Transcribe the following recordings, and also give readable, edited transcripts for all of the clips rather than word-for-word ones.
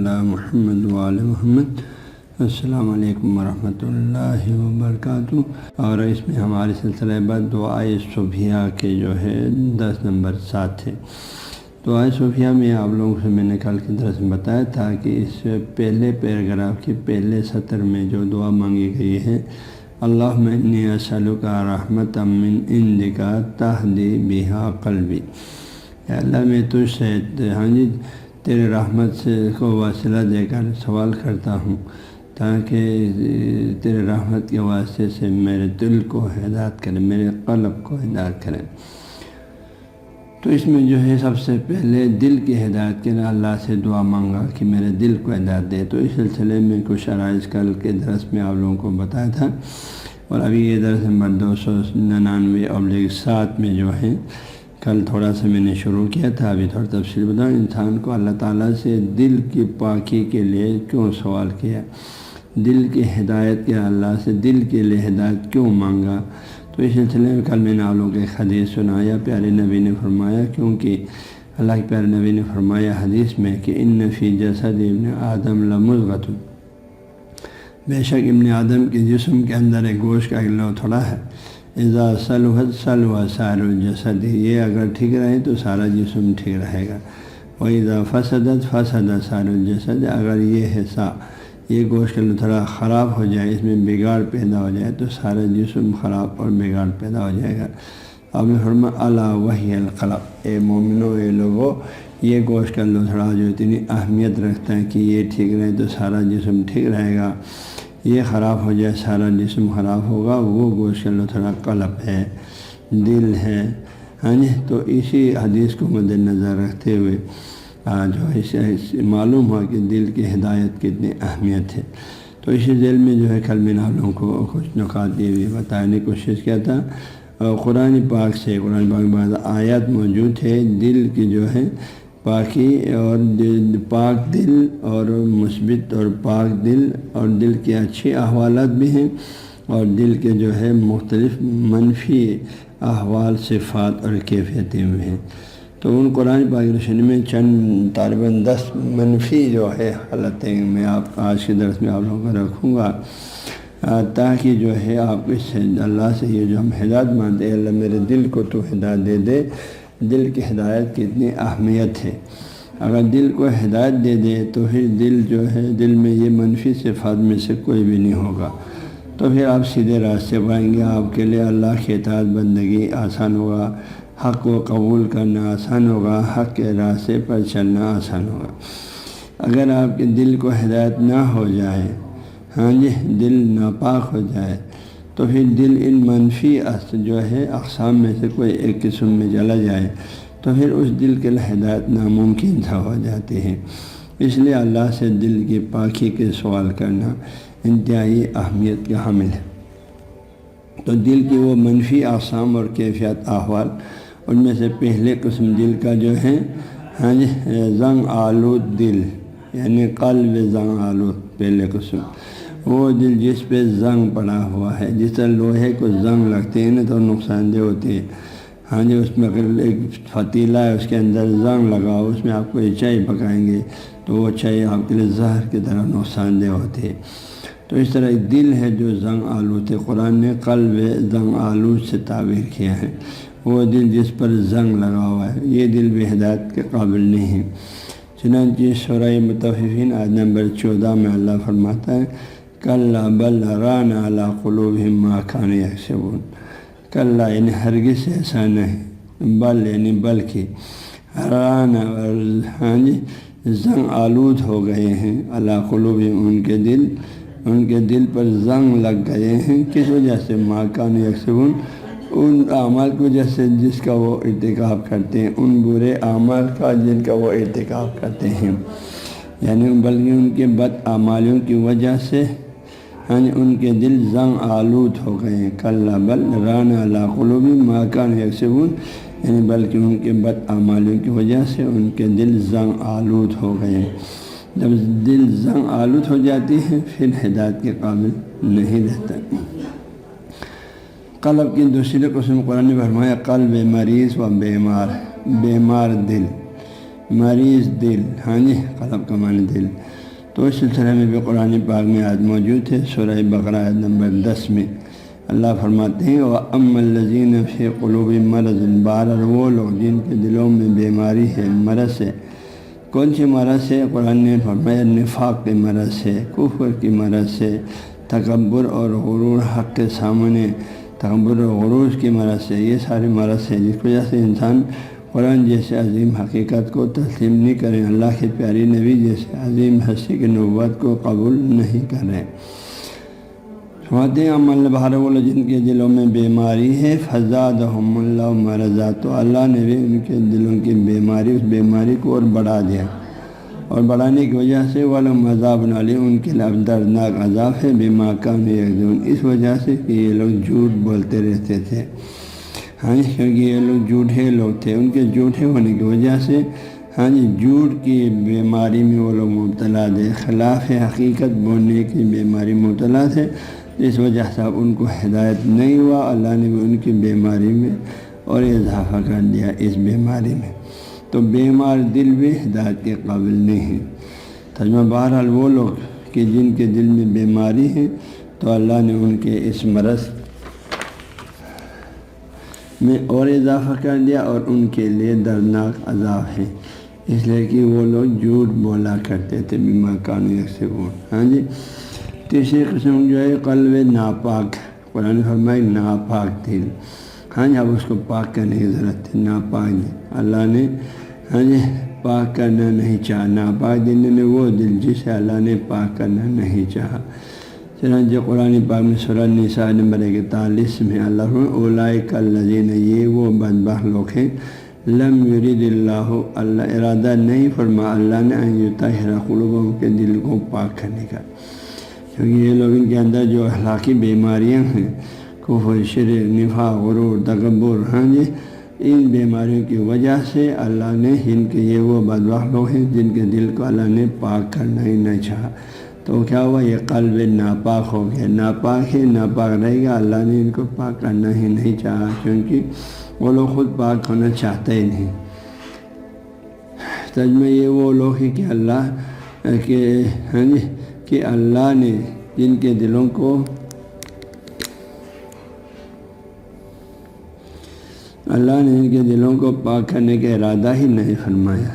علی محمد وعلی محمد۔ السلام علیکم ورحمۃ اللہ وبرکاتہ۔ اور اس میں ہمارے سلسلہ بعد دعائے صبحیہ کے جو ہے 10 نمبر 7 ہے۔ دعائے صبحیہ میں آپ لوگوں سے میں نے کل کی درس میں بتایا تھا کہ اس پہلے پیراگراف کے پہلے سطر میں جو دعا مانگی گئی ہے، اللہم انی اسألک رحمۃ من عندک تہدی بہا قلبی، اے اللہ میں تجھ سے تیرے رحمت سے کو وسیلہ دے کر سوال کرتا ہوں تاکہ تیرے رحمت کے واسطے سے میرے دل کو ہدایت کرے، میرے قلب کو ہدایت کرے۔ تو اس میں جو ہے سب سے پہلے دل کی ہدایت کے لیے اللہ سے دعا مانگا کہ میرے دل کو ہدایت دے۔ تو اس سلسلے میں کچھ عرائض کل کے درس میں آپ لوگوں کو بتایا تھا، اور ابھی یہ درس نمبر 299/7 میں جو ہے کل تھوڑا سا میں نے شروع کیا تھا، ابھی تھوڑا تفصیل بتاؤں۔ انسان کو اللہ تعالیٰ سے دل کی پاکی کے لیے کیوں سوال کیا، دل کی ہدایت کے اللہ سے دل کے لیے ہدایت کیوں مانگا، تو اس سلسلے میں کل میں نے آپ لوگوں کو ایک حدیث سنایا۔ پیارے نبی نے فرمایا، کیونکہ اللہ کے پیارے نبی نے فرمایا حدیث میں کہ ان فی جسد ابن آدم لمضغۃ، بے شک ابن آدم کے جسم کے اندر ایک گوشت کا ایک لوتھڑا ہے، اذا صلحت صلح سائر الجسد، یہ اگر ٹھیک رہے تو سارا جسم ٹھیک رہے گا، واذا فسدت فسد سائر الجسد، اگر یہ حصہ یہ گوشت کا لوتھڑا خراب ہو جائے، اس میں بگاڑ پیدا ہو جائے تو سارا جسم خراب اور بگاڑ پیدا ہو جائے گا۔ آپ نے فرمایا الا وہی القلب، اے مومنو، اے لوگو، یہ گوشت کا لوتھڑا جو اتنی اہمیت رکھتا ہے کہ یہ ٹھیک رہے تو سارا جسم ٹھیک رہے گا، یہ خراب ہو جائے سارا جسم خراب ہوگا، وہ گوشت کا لوتھڑا قلب ہے، دل ہے۔ تو اسی حدیث کو مد نظر رکھتے ہوئے جو ہے معلوم ہوا کہ دل کی ہدایت کی اتنی اہمیت ہے۔ تو اسی ذیل میں جو ہے کل میں نے آپ لوگوں کو کچھ نکات یہ بھی بتانے کی کوشش کیا تھا۔ قرآن پاک سے قرآن پاک بعض آیات موجود ہے دل کی جو ہے پاکی اور پاک دل اور مثبت اور پاک دل، اور دل کے اچھے احوالات بھی ہیں، اور دل کے جو ہے مختلف منفی احوال، صفات اور کیفیتیں بھی ہیں۔ تو ان قرآن پاک روشنی میں چند تقریباً 10 منفی جو ہے حالتیں میں آپ آج کے درس میں آپ لوگوں کو رکھوں گا، تاکہ جو ہے آپ اس سے اللہ سے یہ جو ہم ہدایت مانتے ہیں، اللہ میرے دل کو تو ہدایت دے دے۔ دل کی ہدایت کی اتنی اہمیت ہے، اگر دل کو ہدایت دے دے تو پھر دل جو ہے دل میں یہ منفی صفات میں سے کوئی بھی نہیں ہوگا، تو پھر آپ سیدھے راستے پائیں گے، آپ کے لیے اللہ کی اطاعت بندگی آسان ہوگا، حق کو قبول کرنا آسان ہوگا، حق کے راستے پر چلنا آسان ہوگا۔ اگر آپ کے دل کو ہدایت نہ ہو جائے، دل ناپاک ہو جائے، تو پھر دل ان منفی جو ہے اقسام میں سے کوئی ایک قسم میں چلا جائے تو پھر اس دل کے لیے ہدایت ناممکن سا ہو جاتی ہے۔ اس لیے اللہ سے دل کی پاکی کے سوال کرنا انتہائی اہمیت کا حامل ہے۔ تو دل کی وہ منفی اقسام اور کیفیت احوال، ان میں سے پہلے قسم دل کا جو ہے زنگ آلود دل، یعنی قلب زنگ آلود پہلے قسم، وہ دل جس پہ زنگ پڑا ہوا ہے، جس طرح لوہے کو زنگ لگتے ہیں نا تو نقصان دہ ہوتے ہیں۔ اس میں اگر ایک فتیلہ ہے، اس کے اندر زنگ لگا ہو، اس میں آپ کو چائے پکائیں گے تو وہ چائے آپ کے لیے زہر کی طرح نقصان دہ ہوتی ہے۔ تو اس طرح ایک دل ہے جو زنگ آلود ہے، قرآن نے قلب زنگ آلود سے تعبیر کیا ہے، وہ دل جس پر زنگ لگا ہوا ہے، یہ دل بھی ہدایت کے قابل نہیں ہے۔ چنانچہ سورہ مطففین آیت نمبر 14 میں اللہ فرماتا ہے کلا بل ران علی قلوبہم ما کانوا یکسبون، کلا یعنی ہرگز ایسا نہیں، بل یعنی بلکہ ران زنگ آلود ہو گئے ہیں، علی قلوبہم ان کے دل پر زنگ لگ گئے ہیں، کس وجہ سے؟ ما کانوا یکسبون، ان اعمال کی وجہ سے جس کا وہ ارتکاب کرتے ہیں، ان برے اعمال کا جن کا وہ ارتکاب کرتے ہیں، یعنی بلکہ ان کے بد اعمالیوں کی وجہ سے ان کے دل زنگ آلود ہو گئے ہیں۔ کلا بل ران علی قلوبہم ما کانوا یکسبون، یعنی بلکہ ان کے بد اعمالیوں کی وجہ سے ان کے دل زنگ آلود ہو گئے ہیں۔ جب دل زنگ آلود ہو جاتی ہے پھر ہدایت کے قابل نہیں رہتا۔ قلب کی دوسری قسم قرآن نے فرمایا قلب مریض و بیمار دل، مریض دل، ہاں جی، قلب کا معنی دل۔ تو اس سلسلے میں بھی قرآن پاک میں آیت موجود ہے، سورہ بقرہ آیت نمبر 10 میں اللہ فرماتے ہیں وَأَمَّا الَّذِينَ فِي قُلُوبِهِم مَرَضٌ، بہرحال وہ لوگ جن کے دلوں میں بیماری ہے، مرض ہے۔ کون سی مرض ہے؟ قرآن نے فرمایا نفاق کی مرض ہے، کفر کی مرض ہے، تکبر اور غرور، حق کے سامنے تکبر اور غرور کی مرض ہے۔ یہ سارے مرض ہے جس کی وجہ سے انسان قرآن جیسے عظیم حقیقت کو تسلیم نہیں کریں، اللہ کے پیاری نبی جیسے عظیم ہستی کی نبوت کو قبول نہیں کریں۔ فرماتے ہیں عمل بہر وہ جن کے دلوں میں بیماری ہے، فزادہم اللہ مرضا، تو اللہ نے بھی ان کے دلوں کی بیماری، اس بیماری کو اور بڑھا دیا، اور بڑھانے کی وجہ سے وَلَهُمْ عَذَابٌ عَلِيمٌ، ان کے لیے دردناک عذاب ہے، بِمَا كَانُوا يَكْذِبُونَ، اس وجہ سے کہ یہ لوگ جھوٹ بولتے رہتے تھے، ہاں جی، کیونکہ یہ لوگ جھوٹے لوگ تھے، ان کے جھوٹے ہونے کی وجہ سے ہاں جی جھوٹ کی بیماری میں وہ لوگ مبتلا تھے، خلاف حقیقت بولنے کی بیماری مبتلا تھے، اس وجہ سے اب ان کو ہدایت نہیں ہوا، اللہ نے بھی ان کی بیماری میں اور اضافہ کر دیا اس بیماری میں۔ تو بیمار دل بھی ہدایت کے قابل نہیں ہے۔ ترجمہ بہرحال وہ لوگ کہ جن کے دل میں بیماری ہے تو اللہ نے ان کے اس مرض میں اور اضافہ کر دیا، اور ان کے لیے دردناک عذاب ہے، اس لیے کہ وہ لوگ جھوٹ بولا کرتے تھے، بِمَا كَانُوا يَكْسِبُونَ۔ ہاں جی، تیسری قسم جو ہے قلب ناپاک، قرآن فرمائے ناپاک دل، ہاں جی، اب اس کو پاک کرنے کی ضرورت ہے، ناپاک دل اللہ نے ہاں جی پاک کرنا نہیں چاہا، ناپاک دل نے وہ دل جسے اللہ نے پاک کرنا نہیں چاہا۔ چنانچہ قرآن پاک میں سورہ نساء نمبر 41 میں اللہ فرماتے اولئک الذین، یہ وہ بدبخت لوگ ہیں، لم یرید اللہ ارادہ نہیں فرما اللہ نے ان یطہر قلوبہم کے دل کو پاک کرنے کا، کیونکہ یہ لوگ ان کے اندر جو اخلاقی بیماریاں ہیں، کفر، شرک، نفاق، غرور، تکبر، ہاں جی، ان بیماریوں کی وجہ سے اللہ نے ان کے یہ وہ بدبخت لوگ ہیں جن کے دل کو اللہ نے پاک کرنا ہی نہیں چاہا، تو کیا ہوا؟ یہ قلب ناپاک ہو گیا، ناپاک ہے، ناپاک رہے گا، اللہ نے ان کو پاک کرنا ہی نہیں چاہا، کیونکہ وہ لوگ خود پاک ہونا چاہتے ہی نہیں۔ ترجمہ یہ وہ لوگ ہیں کہ اللہ کہ ہاں جی کہ اللہ نے جن کے دلوں کو پاک کرنے کا ارادہ ہی نہیں فرمایا،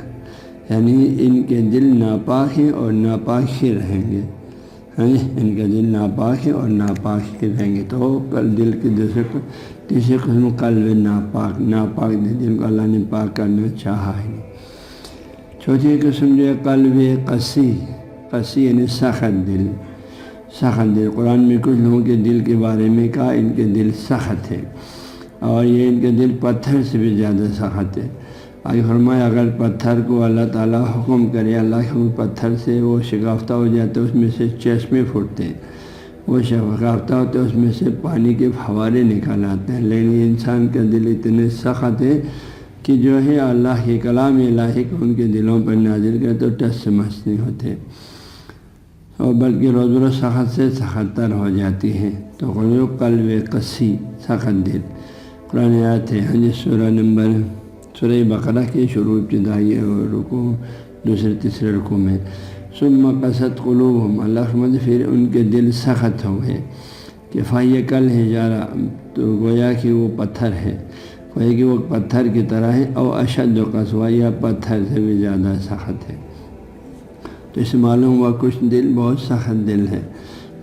یعنی ان کے دل ناپاک ہیں اور ناپاک ہی رہیں گے، ہاں جی، ان کے دل ناپاک ہیں اور ناپاک ہی رہیں گے۔ تو دل کی تیسری قسم قلب ناپاک دل کو اللہ نے پاک کرنا چاہا ہی نہیں۔ چوتھی قسم جو ہے قلب قسی یعنی سخت دل۔ قرآن میں کچھ لوگوں کے دل کے بارے میں کہا ان کے دل سخت ہے، اور یہ ان کے دل پتھر سے بھی زیادہ سخت ہے۔ آگے فرمایا اگر پتھر کو اللہ تعالیٰ حکم کرے، اللہ کے پتھر سے وہ شکافتہ ہو جاتا ہے، اس میں سے چشمے پھوٹتے ہیں، وہ شکافتہ ہوتا ہے، اس میں سے پانی کے فوارے نکل آتے ہیں، لیکن انسان کا دل اتنے سخت ہے کہ جو ہے اللہ کے کلام الہی کو ان کے دلوں پر نازل کرے تو ٹس سے مس نہیں ہوتے، اور بلکہ روز بروز سخت سے سخت تر ہو جاتی ہے۔ تو قلب قسی، سخت دل، قرآن آیت ہے، ہاں جی، سورہ بقرہ کے شروع ابتدائی رکوع دوسرے تیسرے رکوع میں ثم قست قلوبہم، اللہ فرماتے پھر ان کے دل سخت ہو گئے، کہ فہی کالحجارہ، تو گویا کہ وہ پتھر ہے، گویا کہ وہ پتھر کی طرح ہے، او اشد قسوہ، یا پتھر سے بھی زیادہ سخت ہے۔ تو اس سے معلوم ہوا کچھ دل بہت سخت دل ہے،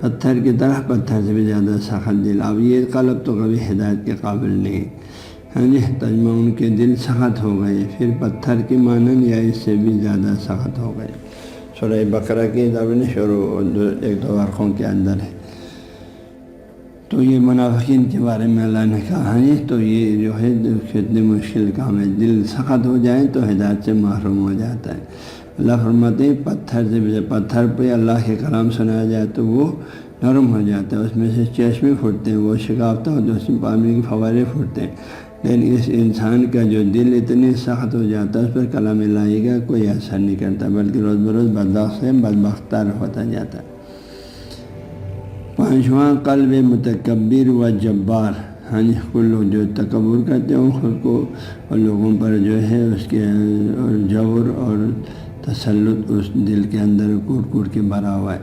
پتھر کی طرح، پتھر سے بھی زیادہ سخت دل۔ اب یہ قلب تو کبھی ہدایت کے قابل نہیں، ہاں جی، ترجمہ ان کے دل سخت ہو گئے، پھر پتھر کی مانند یا اس سے بھی زیادہ سخت ہو گئے۔ سورہ بقرہ کی شروع ایک دو ورقوں کے اندر ہے۔ تو یہ منافقین کے بارے میں اللہ نے کہا، ہاں جی، تو یہ جو ہے کتنے مشکل کام ہے، دل سخت ہو جائے تو ہدایت سے محروم ہو جاتا ہے۔ اللہ فرماتے ہیں پتھر پہ اللہ کے کلام سنایا جائے تو وہ نرم ہو جاتا ہے، اس میں سے چشمے پھوٹتے ہیں، وہ شکافتہ ہوتا ہے، اس میں پانی کے فوارے پھوٹتے ہیں، لیکن اس انسان کا جو دل اتنے سخت ہو جاتا ہے اس پر کلام الہی کا کوئی اثر نہیں کرتا، بلکہ روز بروز بدبخت سے بدبختر ہوتا جاتا ہے۔ پانچواں قلب متکبر و جبار، ہاں جی کچھ لوگ جو تکبر کرتے ہیں خود کو اور لوگوں پر جو ہے اس کے اور جبر اور تسلط اس دل کے اندر کوٹ کوٹ کے بھرا ہوا ہے۔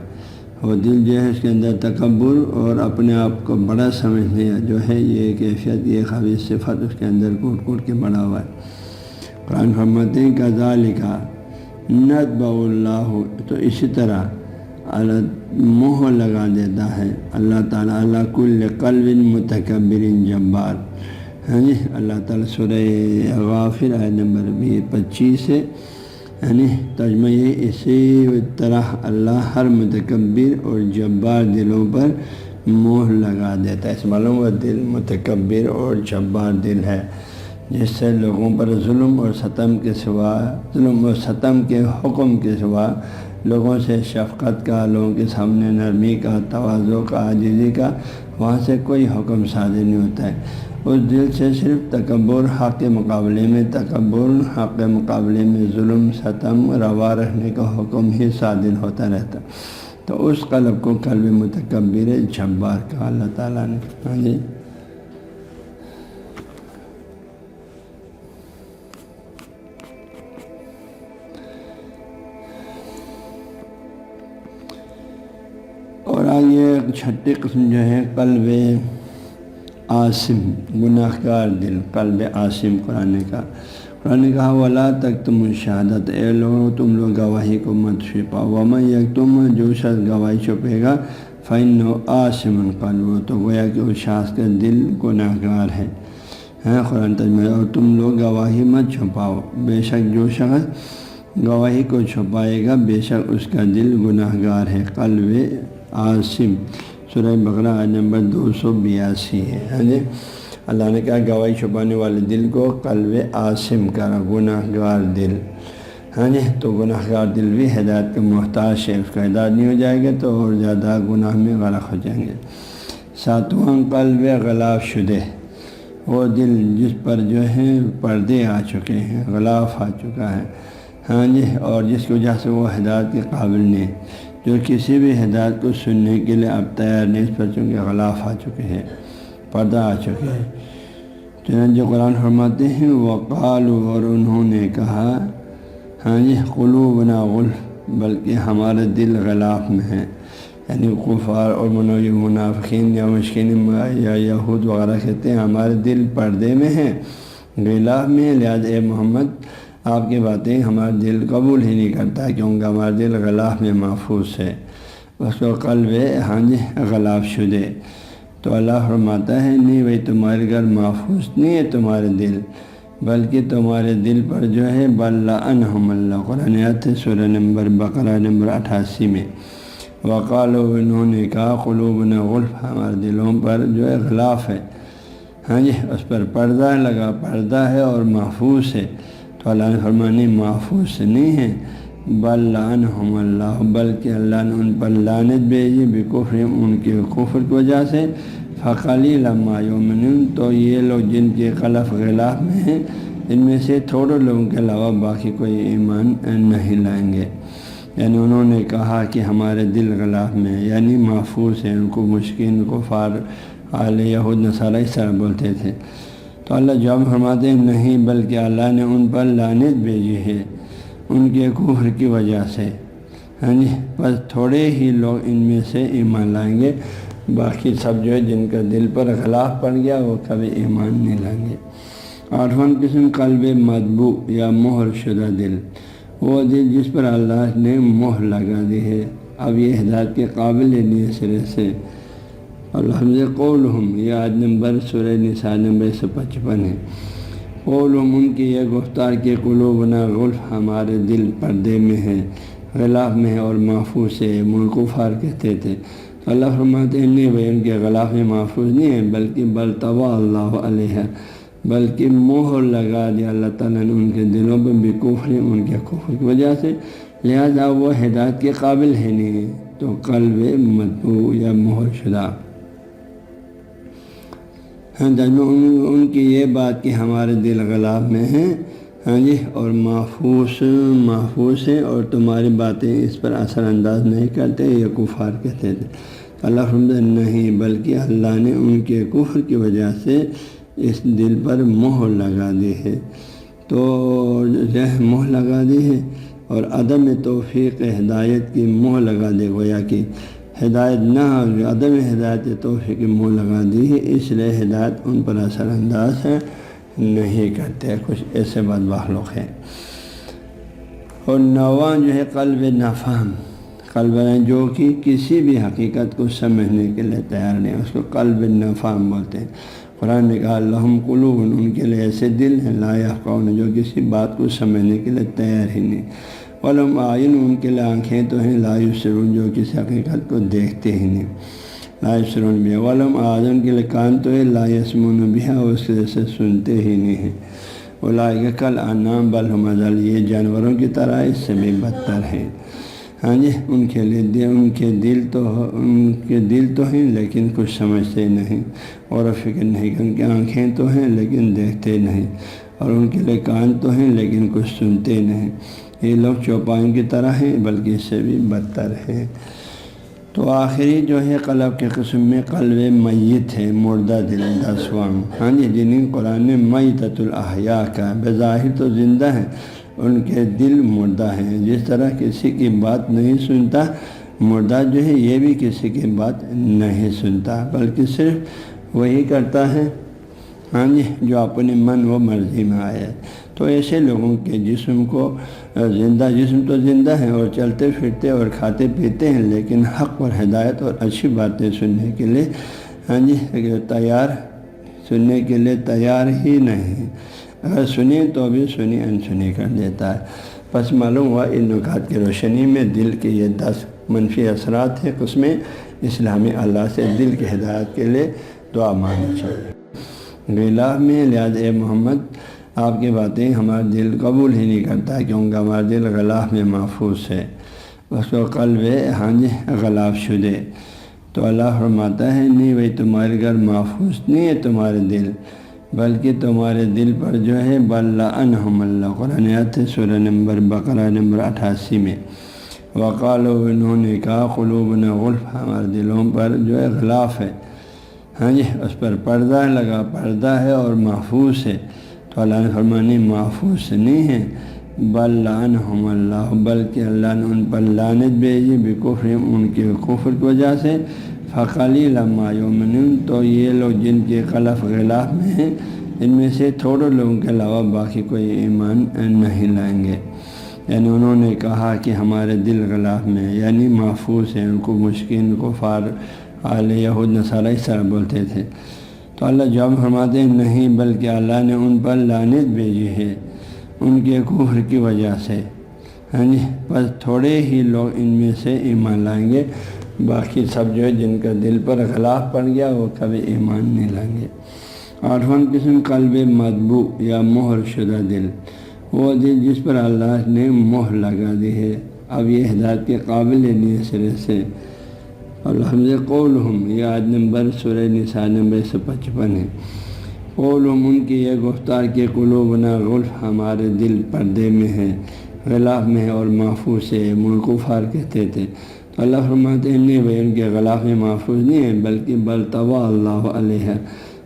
وہ دل جو ہے اس کے اندر تکبر اور اپنے آپ کو بڑا سمجھنے جو ہے یہ کیفیت، یہ خبیث صفت اس کے اندر کوٹ کوٹ کے بڑا ہوا ہے۔ قرآن فرماتے ہیں کذالک نطبع اللہ، تو اسی طرح مہر لگا دیتا ہے اللہ تعالیٰ علی کل قلب متکبر جبار۔ ہاں جی اللہ تعالیٰ سورہ غافر آیت نمبر 25 ہے، یعنی ترجمہ یہ اسی طرح اللہ ہر متکبر اور جبار دلوں پر مہر لگا دیتا ہے۔ اس معلوم وہ دل متکبر اور جبار دل ہے جس سے لوگوں پر ظلم اور ستم کے سوا، ظلم اور ستم کے حکم کے سوا لوگوں سے شفقت کا، لوگوں کے سامنے نرمی کا، تواضع کا، عاجزی کا، وہاں سے کوئی حکم صادر نہیں ہوتا ہے۔ اس دل سے صرف تکبر، حق کے مقابلے میں تکبر، حق کے مقابلے میں ظلم ستم روا رکھنے کا حکم ہی صادر ہوتا رہتا، تو اس قلب کو قلب متکبر جبار کہا اللہ تعالیٰ نے۔ ہاں جی اور آگے چھٹی قسم جو ہے قلب عاصم، گناہ گار دل، قلب عاصم۔ قرآن نے کہا ولا تکتم الشہادت، اے لوگوں تم لوگ گواہی کو مت چھپاؤ، ومن یکتم، جو شخص گواہی چھپے گا فإنہ عاصم قلبہ، تو گویا کہ اس شخص کا دل گناہ گار ہے۔ قرآن ترجمہ، اور تم لوگ گواہی مت چھپاؤ، بے شک جو شخص گواہی کو چھپائے گا بے شک اس کا دل گناہ گار ہے۔ قلب عاصم سورہ بقرہ آیت نمبر 282 ہے۔ ہاں جی اللہ نے کہا گواہی چھپانے والے دل کو قلب عاصم کرا، گناہ گار دل۔ ہاں جی تو گناہ گار دل بھی ہدایت کا محتاج ہے، اس کا ہدایت نہیں ہو جائے گا تو اور زیادہ گناہ میں غرق ہو جائیں گے۔ ساتواں قلب غلاف شدہ، وہ دل جس پر جو ہے پردے آ چکے ہیں، غلاف آ چکا ہے، ہاں جی اور جس کی وجہ سے وہ ہدایت کے قابل نہیں، جو کسی بھی ہدایت کو سننے کے لیے اب تیار نہیں، اس پر چونکہ غلاف آ چکے ہیں، پردہ آ چکے ہیں۔ چنانچہ قرآن فرماتے ہیں وقالوا، اور انہوں نے کہا، ہاں جی قلوبنا غلف، بلکہ ہمارے دل غلاف میں ہیں، یعنی کفار اور منافقین یا مشکین یا یہود وغیرہ کہتے ہیں ہمارے دل پردے میں ہیں، غلاف میں ہیں، لہٰذا اے محمد آپ کی باتیں ہمارا دل قبول ہی نہیں کرتا، کیونکہ ہمارا دل غلاف میں محفوظ ہے، اس کو قلب ہاں جی غلاف شدہ۔ تو اللہ فرماتا ہے نہیں بھائی تمہارے گھر محفوظ نہیں ہے تمہارے دل، بلکہ تمہارے دل پر جو ہے بل لعنہم اللہ، قرآن آیت ہے سورہ نمبر بقرہ نمبر 88 میں۔ وقالوا، انہوں نے کہا قلوبنا غلف، ہمارے دلوں پر جو ہے غلاف ہے، ہاں جی اس پر پردہ لگا، پردہ ہے اور محفوظ ہے۔ تو اللہ نے فرمایا محفوظ سے نہیں ہے، بل لعنہم اللہ، بلکہ اللہ نے ان پر لعنت بھیجی بکفرہم، ان کے کفر کی وجہ سے، فقلیلا ما یؤمنون، تو یہ لوگ جن کے قلب غلاف میں ہیں ان میں سے تھوڑے لوگوں کے علاوہ باقی کوئی ایمان نہیں لائیں گے۔ یعنی انہوں نے کہا کہ ہمارے دل غلاف میں ہیں، یعنی محفوظ ہیں، ان کو مشکین کفار اہل یہود نصارہ اس طرح بولتے تھے۔ تو اللہ جواب فرماتے ہیں نہیں، بلکہ اللہ نے ان پر لعنت بھیجی ہے ان کے کفر کی وجہ سے، ہاں جی بس تھوڑے ہی لوگ ان میں سے ایمان لائیں گے، باقی سب جو ہے جن کا دل پر غلاف پڑ گیا وہ کبھی ایمان نہیں لائیں گے۔ آٹھواں قسم قلب مطبوع یا مہر شدہ دل، وہ دل جس پر اللہ نے مہر لگا دی ہے، اب یہ ہدایت کے قابل نہیں سرے سے۔ الحمد قولہم، یہ آیت نمبر سورہ نساء نمبر 155 ہے۔ قولہم، ان کی یہ گفتار کہ قلوبنا غلف، ہمارے دل پردے میں ہے، غلاف میں ہے اور محفوظ ہے، کفار کہتے تھے۔ تو اللہ فرماتے ہیں نہیں بھائی ان کے غلاف میں محفوظ نہیں ہے، بلکہ بل طبع اللہ علیہ، بلکہ مہر لگا دیا اللہ تعالیٰ نے ان کے دلوں پر بکفر، ان کے کفر کی وجہ سے، لہذا وہ ہدایت کے قابل ہے نہیں، تو قلب مطبوع یا مہر شدہ۔ ان کی یہ بات کہ ہمارے دل غلاف میں ہیں، ہاں جی اور محفوظ ہیں اور تمہاری باتیں اس پر اثر انداز نہیں کرتے، یہ کفار کہتے تھے۔ اللہ نہیں بلکہ اللہ نے ان کے کفر کی وجہ سے اس دل پر مہر لگا دی ہے، تو مہر لگا دی ہے، اور عدم توفیق ہدایت کی مہر لگا دے، گویا کہ ہدایت نہ، عدم ہدایت توفیق کی مہر لگا دی ہے، اس لیے ہدایت ان پر اثر انداز ہے نہیں کرتے۔ کچھ ایسے بدبخت لوگ ہیں۔ اور نواں جو ہے قلب نافہم، قلب جو کہ کسی بھی حقیقت کو سمجھنے کے لیے تیار نہیں، اس کو قلب نافہم بولتے ہیں۔ قرآن نے کہا لہم قلوب، ان کے لیے ایسے دل ہیں لا یفقہون، جو کسی بات کو سمجھنے کے لیے تیار ہی نہیں، ولہم اعین، ان کے لیے آنکھیں تو ہیں لا یبصرون، جو کسی حقیقت کو دیکھتے ہی نہیں، لا یبصرون بہا، ولہم آذان، کے لیے کان تو ہے لا یسمعون بہا، اس سے سنتے ہی نہیں ہیں، اولئک کالانعام بل ھم اضل، یہ جانوروں کی طرح اس سے بھی بدتر ہیں۔ ہاں جی، ان کے لیے ان کے دل تو ہیں لیکن کچھ سمجھتے نہیں اور فکر نہیں، ان کی آنکھیں تو ہیں لیکن دیکھتے نہیں، اور ان کے لیے کان تو ہیں لیکن کچھ سنتے نہیں، یہ لوگ چوپائوں کی طرح ہیں بلکہ اس سے بھی بدتر ہیں۔ تو آخری جو ہے قلب کے قسم میں قلب میت ہے، مردہ دل، 10واں، ہاں جی، جنہیں قرآن نے میتۃ الاحیاء کا، بظاہر تو زندہ ہیں، ان کے دل مردہ ہیں۔ جس طرح کسی کی بات نہیں سنتا مردہ جو ہے، یہ بھی کسی کی بات نہیں سنتا بلکہ صرف وہی کرتا ہے ہاں جی جو اپنے من و مرضی میں آئے۔ تو ایسے لوگوں کے جسم کو زندہ، جسم تو زندہ ہیں اور چلتے پھرتے اور کھاتے پیتے ہیں، لیکن حق اور ہدایت اور اچھی باتیں سننے کے لیے ہاں جی سننے کے لیے تیار ہی نہیں، اگر سنیں تو بھی سنی انسنی کر دیتا ہے۔ پس معلوم ہوا ان نکات کی روشنی میں دل کے یہ 10 منفی اثرات ہیں قسمیں، اسلامی اللہ سے دل کی ہدایت کے لیے دعا مانگنی چاہیے۔ غلاف میں لہٰذا اے محمد آپ کی باتیں ہمارا دل قبول ہی نہیں کرتا، کیونکہ ہمارا دل غلاف میں محفوظ ہے، اس کو قلب ہاں جی غلاف شدہ۔ تو اللہ فرماتا ہے نہیں بھائی، تمہارے گھر محفوظ نہیں ہے تمہارے دل، بلکہ تمہارے دل پر جو ہے بل لعنہم اللہ، قرآن آیت ہے سورہ نمبر بقرہ نمبر 88 میں، وقالوا، انہوں نے کہا قلوبنا غلف، ہمارے دلوں پر جو ہے غلاف ہے، ہاں جی اس پر پردہ لگا، پردہ ہے اور محفوظ ہے۔ تو اللہ نے فرمایا محفوظ نہیں ہے، بل لعنہم اللہ، بلکہ اللہ نے ان پر لعنت بھیجی، بکفرہم، ان کے کفر کی وجہ سے، فقلیلا ما یؤمنون، تو یہ لوگ جن کے قلب غلاف میں ہیں، ان میں سے تھوڑے لوگوں کے علاوہ باقی کوئی ایمان نہیں لائیں گے۔ یعنی انہوں نے کہا کہ ہمارے دل غلاف میں ہیں، یعنی محفوظ ہیں، ان کو مشکین کفار اہل یہود نصارہ اس طرح بولتے تھے۔ تو اللہ جواب فرماتے ہیں نہیں، بلکہ اللہ نے ان پر لعنت بھیجی ہے ان کے کفر کی وجہ سے، ہاں جی بس تھوڑے ہی لوگ ان میں سے ایمان لائیں گے، باقی سب جو ہے جن کا دل پر غلاف پڑ گیا وہ کبھی ایمان نہیں لائیں گے۔ 8واں قسم قلب مطبوع یا مہر شدہ دل، وہ دل جس پر اللہ نے مہر لگا دی ہے، اب یہ ہدایت کے قابل نہیں سرے سے۔ الحمد قولہم، یہ آیت نمبر سورہ نساء نمبر 155 ہے۔ قولہم، ان کی یہ گفتار کے قلوبنا غلف، ہمارے دل پردے میں ہے، غلاف میں ہے اور محفوظ ہے، کفار کہتے تھے۔ تو اللہ فرماتے ہیں نہیں بھائی، ان کے غلاف میں محفوظ نہیں ہے، بلکہ بل طبع اللہ علیہ،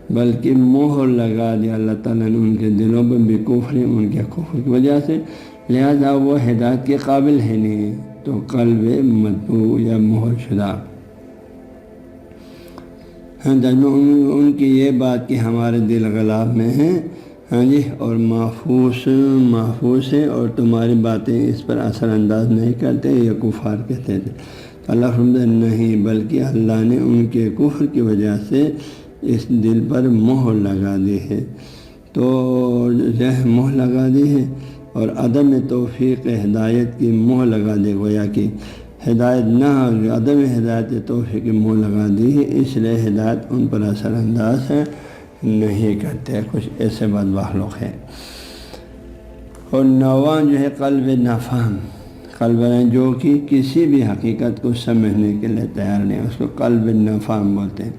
بلکہ مہر لگا دیا اللہ تعالیٰ نے ان کے دلوں پر بکفر، ان کے کفر کی وجہ سے، لہذا وہ ہدایت کے قابل ہے نہیں۔ تو قلب مطبوع یا مہر شدہ، ان کی یہ بات کہ ہمارے دل غلاف میں ہیں ہاں جی اور محفوظ ہیں اور تمہاری باتیں اس پر اثر انداز نہیں کرتے، یہ کفار کہتے تھے۔ تو اللہ فرماتا نہیں، بلکہ اللہ نے ان کے کفر کی وجہ سے اس دل پر مہر لگا دی ہے، تو مہر لگا دی ہے، اور عدم توفیق ہدایت کی مہر لگا دے، گویا کہ ہدایت نہ، عدم ہدایت توفیق کی مہر لگا دی ہے، اس لیے ہدایت ان پر اثر انداز ہے نہیں کرتے۔ کچھ ایسے بدبخت لوگ ہیں۔ اور نواں جو ہے قلب نافہم، قلب جو کہ کسی بھی حقیقت کو سمجھنے کے لیے تیار نہیں، اس کو قلب نافہم بولتے ہیں۔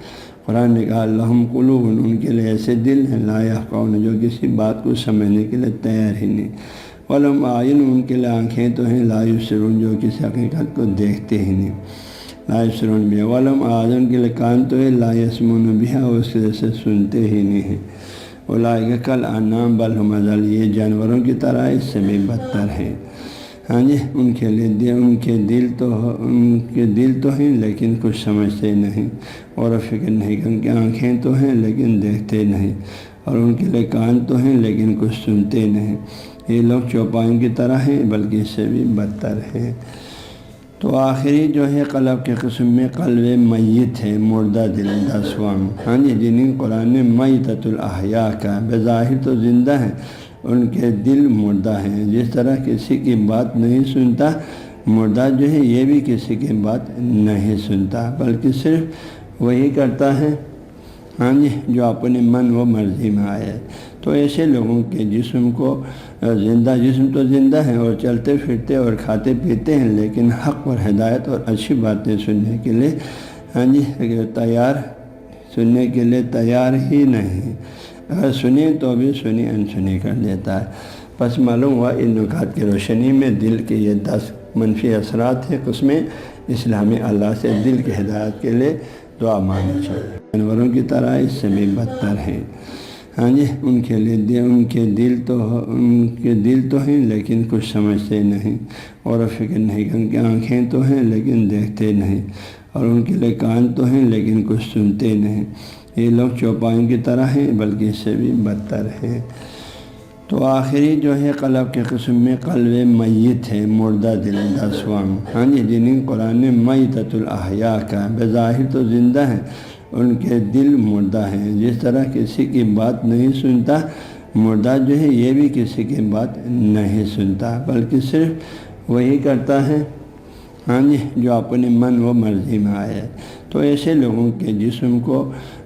قرآن نے کہا لہم قلوب، ان کے لیے ایسے دل ہیں لا یفقہون، جو کسی بات کو سمجھنے کے لیے تیار ہی نہیں، ولہم اعین، ان کے لیے آنکھیں تو ہیں لا یبصرون، جو کسی حقیقت کو دیکھتے ہی نہیں، لا یبصرون بہا ولہم آذان کے لیے کان تو ہے لا یسمعون بہا اس سے سنتے ہی نہیں ہیں اولئک کالانعام بل هم اضل یہ جانوروں کی طرح اس سے بھی بدتر ہے۔ ہاں جی ان کے لیے ان کے دل تو ہیں لیکن کچھ سمجھتے نہیں اور فکر نہیں کہ ان کی آنکھیں تو ہیں لیکن دیکھتے نہیں اور ان کے لیے کان تو ہیں لیکن کچھ سنتے نہیں، یہ لوگ چوپایوں کی طرح ہیں بلکہ اس سے بھی بدتر ہے۔ تو آخری جو ہے قلب کے قسم میں قلب میت ہے، مردہ دل 10واں۔ ہاں جی جنہیں قرآن نے میتۃ الاحیاء کا، بظاہر تو زندہ ہیں ان کے دل مردہ ہیں، جس طرح کسی کی بات نہیں سنتا مردہ جو ہے یہ بھی کسی کی بات نہیں سنتا بلکہ صرف وہی کرتا ہے ہاں جی جو اپنے من و مرضی میں آئے۔ تو ایسے لوگوں کے جسم کو زندہ، جسم تو زندہ ہے اور چلتے پھرتے اور کھاتے پیتے ہیں لیکن حق اور ہدایت اور اچھی باتیں سننے کے لیے ہاں جی سننے کے لیے تیار ہی نہیں، اگر سنیں تو بھی سنی انسنی کر دیتا ہے۔ پس معلوم ہوا ان نکات کی روشنی میں دل کے یہ 10 منفی اثرات ہیں قسمیں اسلامی اللہ سے دل کی ہدایت کے لیے دعا مانگنی چاہیے۔ جانوروں کی طرح اس سے بھی بدتر ہے۔ ہاں جی ان کے لیے ان کے دل تو ہیں لیکن کچھ سمجھتے نہیں اور فکر نہیں کہ ان کی آنکھیں تو ہیں لیکن دیکھتے نہیں اور ان کے لیے کان تو ہیں لیکن کچھ سنتے نہیں، یہ لوگ چوپایوں کی طرح ہیں بلکہ اس سے بھی بدتر ہے۔ تو آخری جو ہے قلب کے قسم میں قلب میت ہے، مردہ دل 10واں۔ ہاں جی جنہیں قرآن نے میتۃ الاحیاء کا، بظاہر تو زندہ ہیں ان کے دل مردہ ہیں، جس طرح کسی کی بات نہیں سنتا مردہ جو ہے یہ بھی کسی کی بات نہیں سنتا بلکہ صرف وہی کرتا ہے ہاں جی جو اپنے من و مرضی میں آئے۔ تو ایسے لوگوں کے جسم کو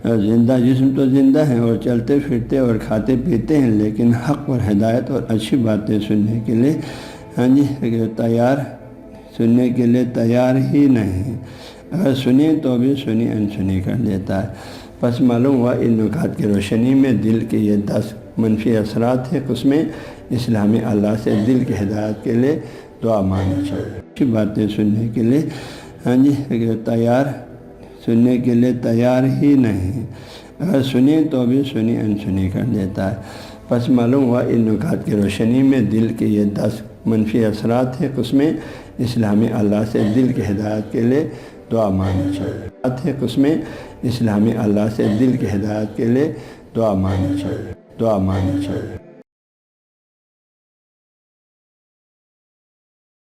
زندہ، جسم تو زندہ ہیں اور چلتے پھرتے اور کھاتے پیتے ہیں لیکن حق اور ہدایت اور اچھی باتیں سننے کے لیے ہاں جی سننے کے لیے تیار ہی نہیں، اگر سنیں تو بھی سنی انسنی کر دیتا ہے۔ پس معلوم ہوا ان نکات کی روشنی میں دل کے یہ 10 منفی اثرات ہیں قسمیں اسلامی اللہ سے دل کی ہدایت کے لیے دعا مانگنی چاہیے۔ اچھی باتیں سننے کے لیے ہاں جی سننے کے لیے تیار ہی نہیں، اگر سنیں تو بھی سنی انسنی کر دیتا ہے۔ پس معلوم ہوا ان نکات کی روشنی میں دل کے یہ 10 منفی اثرات ہیں قسمیں اسلامی اللہ سے دل کی ہدایت کے لیے دعا مانگنی چاہیے۔ قسمیں اسلامی اللہ سے دل کی ہدایت کے لیے دعا مانگنی چاہیے۔